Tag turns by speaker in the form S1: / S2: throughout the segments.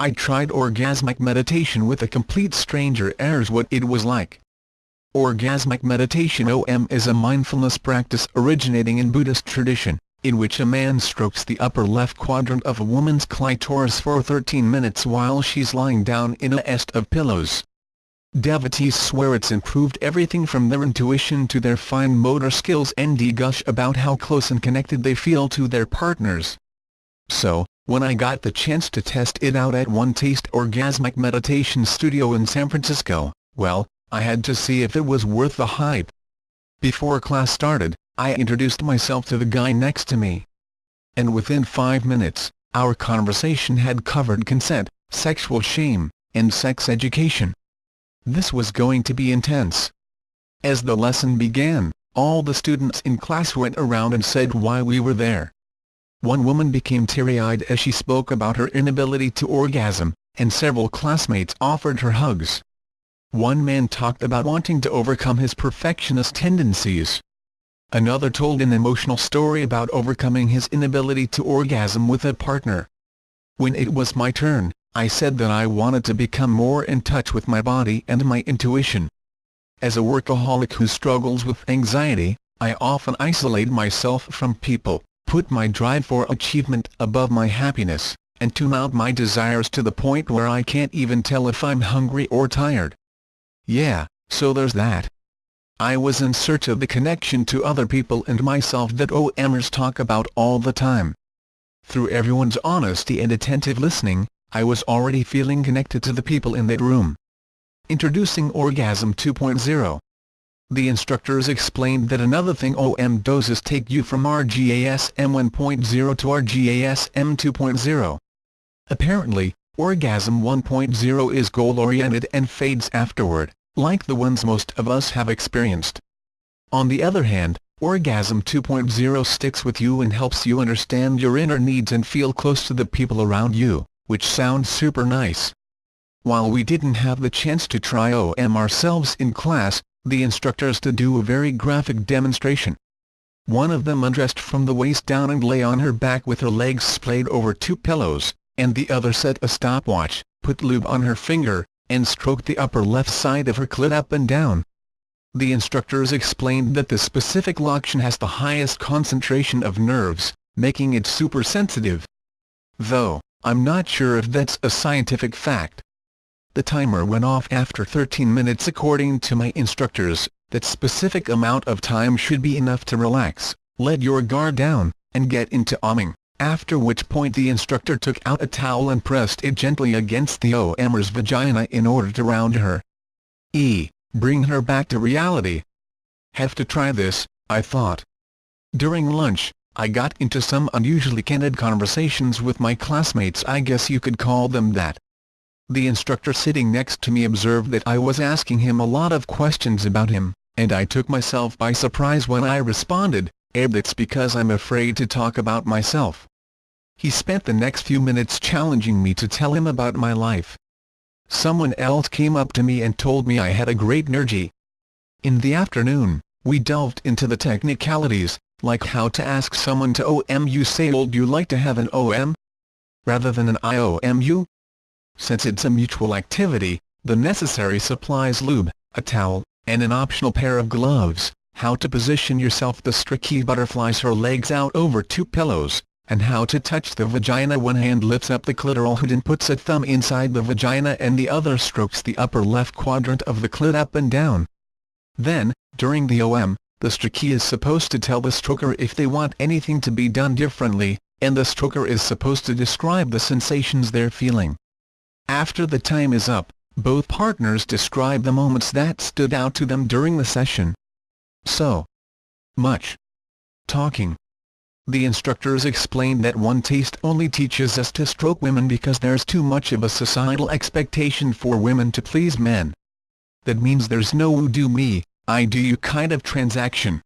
S1: I tried orgasmic meditation with a complete stranger. Here's what it was like. Orgasmic meditation (OM) is a mindfulness practice originating in Buddhist tradition, in which a man strokes the upper left quadrant of a woman's clitoris for 13 minutes while she's lying down in a nest of pillows. Devotees swear it's improved everything from their intuition to their fine motor skills, and gush about how close and connected they feel to their partners. So, when I got the chance to test it out at One Taste Orgasmic Meditation Studio in San Francisco, well, I had to see if it was worth the hype. Before class started, I introduced myself to the guy next to me. And within 5 minutes, our conversation had covered consent, sexual shame, and sex education. This was going to be intense. As the lesson began, all the students in class went around and said why we were there. One woman became teary-eyed as she spoke about her inability to orgasm, and several classmates offered her hugs. One man talked about wanting to overcome his perfectionist tendencies. Another told an emotional story about overcoming his inability to orgasm with a partner. When it was my turn, I said that I wanted to become more in touch with my body and my intuition. As a workaholic who struggles with anxiety, I often isolate myself from people, put my drive for achievement above my happiness, and tune out my desires to the point where I can't even tell if I'm hungry or tired. Yeah, so there's that. I was in search of the connection to other people and myself that OMers talk about all the time. Through everyone's honesty and attentive listening, I was already feeling connected to the people in that room. Introducing Orgasm 2.0. The instructors explained that another thing OM does is take you from RGASM 1.0 to RGASM 2.0. Apparently, Orgasm 1.0 is goal-oriented and fades afterward, like the ones most of us have experienced. On the other hand, Orgasm 2.0 sticks with you and helps you understand your inner needs and feel close to the people around you, which sounds super nice. While we didn't have the chance to try OM ourselves in class, the instructors did do a very graphic demonstration. One of them undressed from the waist down and lay on her back with her legs splayed over 2 pillows, and the other set a stopwatch, put lube on her finger, and stroked the upper left side of her clit up and down. The instructors explained that the specific location has the highest concentration of nerves, making it super sensitive. Though, I'm not sure if that's a scientific fact. The timer went off after 13 minutes according to my instructors. That specific amount of time should be enough to relax, let your guard down, and get into umming, after which point the instructor took out a towel and pressed it gently against the OMer's vagina in order to round her. Bring her back to reality. Have to try this, I thought. During lunch, I got into some unusually candid conversations with my classmates, I guess you could call them that. The instructor sitting next to me observed that I was asking him a lot of questions about him, and I took myself by surprise when I responded, "That's because I'm afraid to talk about myself." He spent the next few minutes challenging me to tell him about my life. Someone else came up to me and told me I had a great energy. In the afternoon, we delved into the technicalities, like how to ask someone to OM you. Say, "Would you like to have an OM?" rather than an IOMU? Since it's a mutual activity, the necessary supplies, lube, a towel, and an optional pair of gloves, how to position yourself. The streaky butterflies her legs out over 2 pillows, and how to touch the vagina. One hand lifts up the clitoral hood and puts a thumb inside the vagina and the other strokes the upper left quadrant of the clit up and down. Then, during the OM, the strokee is supposed to tell the stroker if they want anything to be done differently, and the stroker is supposed to describe the sensations they're feeling. After the time is up, both partners describe the moments that stood out to them during the session. So much talking. The instructors explained that One Taste only teaches us to stroke women because there's too much of a societal expectation for women to please men. That means there's no "you do me, I do you" kind of transaction.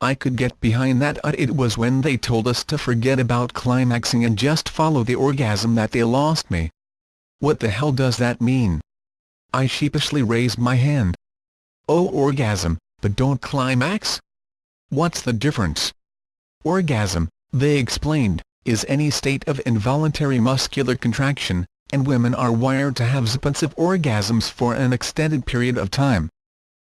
S1: I could get behind that. It was when they told us to forget about climaxing and just follow the orgasm that they lost me. What the hell does that mean? I sheepishly raised my hand. Oh, orgasm, but don't climax? What's the difference? Orgasm, they explained, is any state of involuntary muscular contraction, and women are wired to have expansive orgasms for an extended period of time.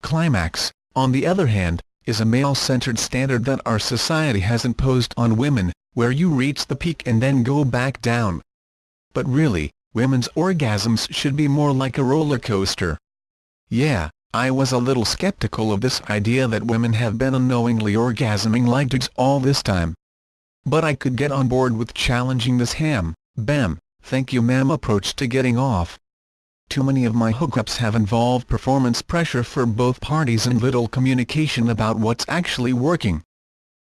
S1: Climax, on the other hand, is a male-centered standard that our society has imposed on women, where you reach the peak and then go back down. But really, women's orgasms should be more like a roller coaster. Yeah, I was a little skeptical of this idea that women have been unknowingly orgasming like dogs all this time. But I could get on board with challenging this bam, thank you ma'am approach to getting off. Too many of my hookups have involved performance pressure for both parties and little communication about what's actually working.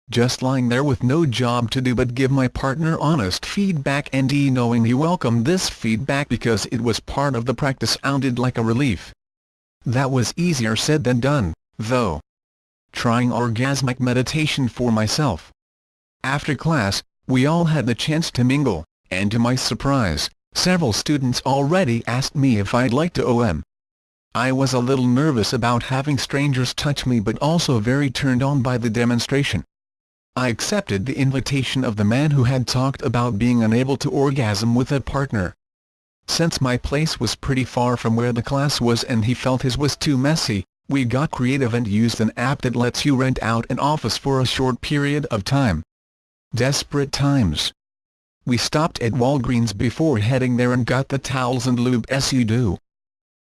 S1: Just lying there with no job to do but give my partner honest feedback and he knowingly welcomed this feedback because it was part of the practice sounded like a relief. That was easier said than done, though. Trying orgasmic meditation for myself. After class, we all had the chance to mingle, and to my surprise, several students already asked me if I'd like to OM. I was a little nervous about having strangers touch me but also very turned on by the demonstration. I accepted the invitation of the man who had talked about being unable to orgasm with a partner. Since my place was pretty far from where the class was and he felt his was too messy, we got creative and used an app that lets you rent out an office for a short period of time. Desperate times. We stopped at Walgreens before heading there and got the towels and lube as you do.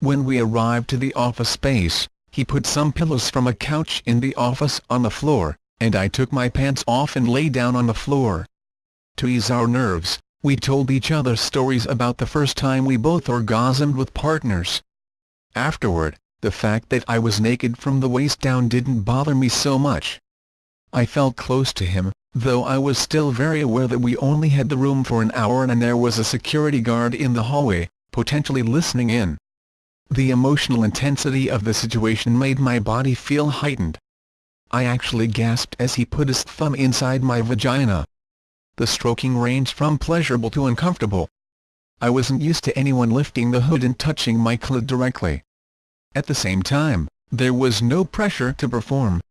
S1: When we arrived to the office space, he put some pillows from a couch in the office on the floor, and I took my pants off and lay down on the floor. To ease our nerves, we told each other stories about the first time we both orgasmed with partners. Afterward, the fact that I was naked from the waist down didn't bother me so much. I felt close to him, though I was still very aware that we only had the room for an hour and there was a security guard in the hallway, potentially listening in. The emotional intensity of the situation made my body feel heightened. I actually gasped as he put his thumb inside my vagina. The stroking ranged from pleasurable to uncomfortable. I wasn't used to anyone lifting the hood and touching my clit directly. At the same time, there was no pressure to perform.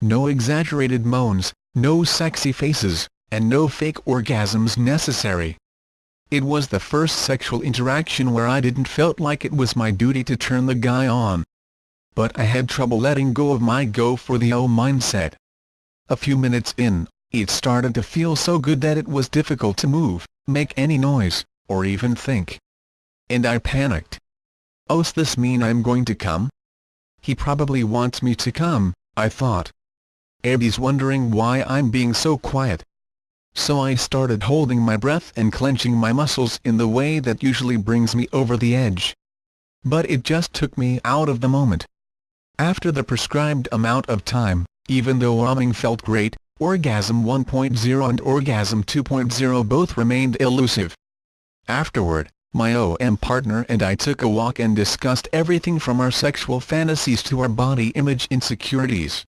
S1: No exaggerated moans, no sexy faces, and no fake orgasms necessary. It was the first sexual interaction where I didn't felt like it was my duty to turn the guy on. But I had trouble letting go of my go for the mindset. A few minutes in, it started to feel so good that it was difficult to move, make any noise, or even think. And I panicked. Does this mean I'm going to come? He probably wants me to come, I thought. He's wondering why I'm being so quiet. So I started holding my breath and clenching my muscles in the way that usually brings me over the edge. But it just took me out of the moment. After the prescribed amount of time, even though OMing felt great, Orgasm 1.0 and Orgasm 2.0 both remained elusive. Afterward, my OM partner and I took a walk and discussed everything from our sexual fantasies to our body image insecurities.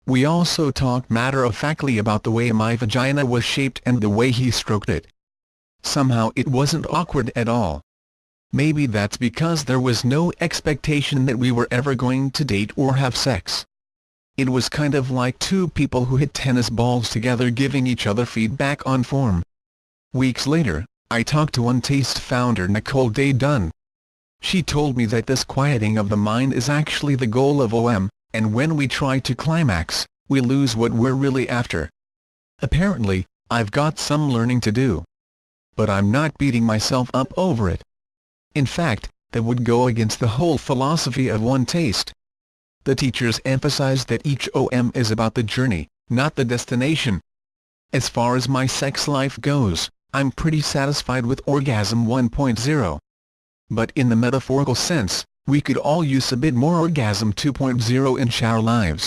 S1: We also talked matter-of-factly about the way my vagina was shaped and the way he stroked it. Somehow it wasn't awkward at all. Maybe that's because there was no expectation that we were ever going to date or have sex. It was kind of like two people who hit tennis balls together giving each other feedback on form. Weeks later, I talked to Untaste founder Nicole Day Dunn. She told me that this quieting of the mind is actually the goal of OM, and when we try to climax, we lose what we're really after. Apparently, I've got some learning to do. But I'm not beating myself up over it. In fact, that would go against the whole philosophy of One Taste. The teachers emphasize that each OM is about the journey, not the destination. As far as my sex life goes, I'm pretty satisfied with Orgasm 1.0. But in the metaphorical sense, we could all use a bit more Orgasm 2.0 in our lives.